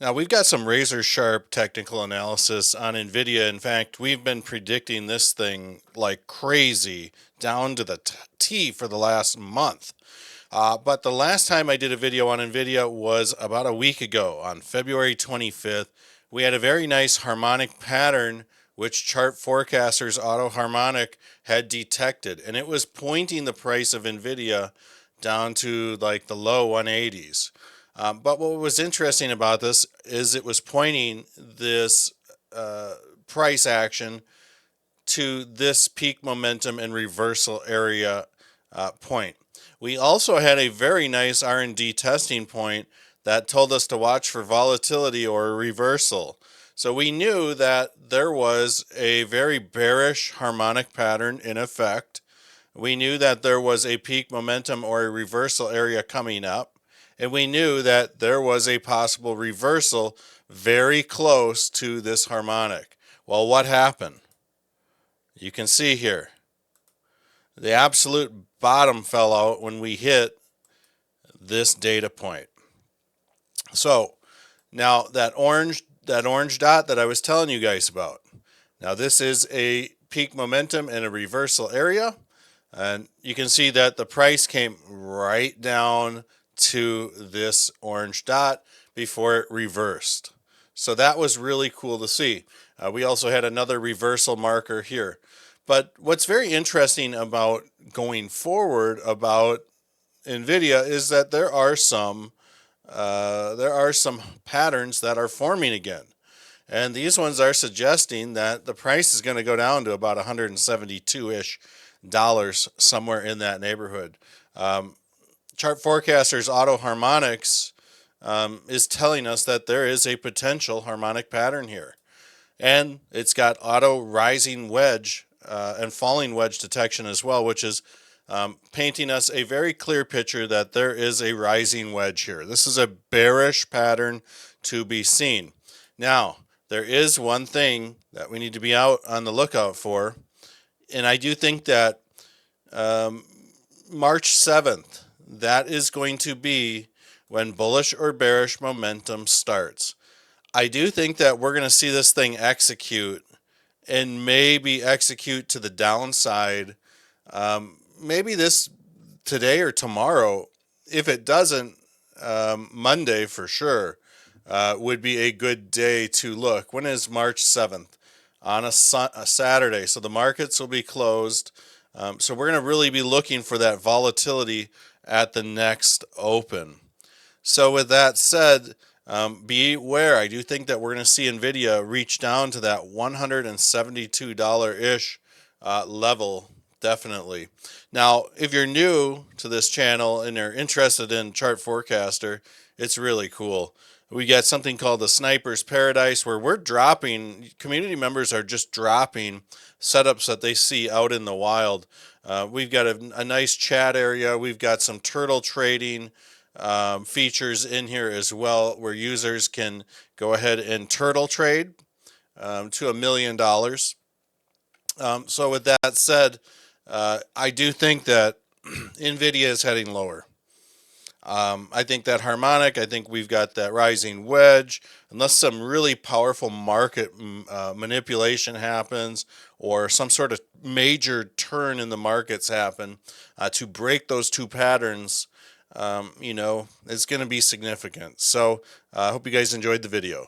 Now we've got some razor sharp technical analysis on NVIDIA. In fact, we've been predicting this thing like crazy down to the T for the last month. But the last time I did a video on NVIDIA was about a week ago on February 25th. We had a very nice harmonic pattern which chart forecasters Auto Harmonic had detected, and it was pointing the price of NVIDIA down to like the low 180s. But what was interesting about this is it was pointing this price action to this peak momentum and reversal area point. We also had a very nice R&D testing point that told us to watch for volatility or a reversal. So we knew that there was a very bearish harmonic pattern in effect. We knew that there was a peak momentum or a reversal area coming up. And we knew that there was a possible reversal very close to this harmonic. Well, what happened? You can see here. The absolute bottom fell out when we hit this data point. So now that orange dot that I was telling you guys about. Now this is a peak momentum and a reversal area. And you can see that the price came right down to this orange dot before it reversed. So that was really cool to see. We also had another reversal marker here. But what's very interesting about going forward about NVIDIA is that there are some patterns that are forming again. And these ones are suggesting that the price is going to go down to about 172-ish dollars, somewhere in that neighborhood. Chart forecasters Auto Harmonics is telling us that there is a potential harmonic pattern here. And it's got auto rising wedge and falling wedge detection as well, which is painting us a very clear picture that there is a rising wedge here. This is a bearish pattern to be seen. Now, there is one thing that we need to be out on the lookout for, and I do think that March 7th, that is going to be when bullish or bearish momentum starts. I do think that we're going to see this thing execute and maybe execute to the downside. Maybe this today or tomorrow. If it doesn't, Monday for sure would be a good day to look. When is March 7th? On a Saturday. So the markets will be closed. So we're going to really be looking for that volatility at the next open. So with that said, beware. I do think that we're going to see NVIDIA reach down to that $172-ish level, definitely. Now, if you're new to this channel and are interested in Chart Forecaster, it's really cool. We got something called the Sniper's Paradise, where we're dropping, community members are just dropping setups that they see out in the wild. We've got a nice chat area. We've got some turtle trading features in here as well, where users can go ahead and turtle trade to $1 million. So with that said, I do think that NVIDIA is heading lower. I think that harmonic, I think we've got that rising wedge. Unless some really powerful market manipulation happens or some sort of major turn in the markets happen to break those two patterns, it's going to be significant. So I hope you guys enjoyed the video.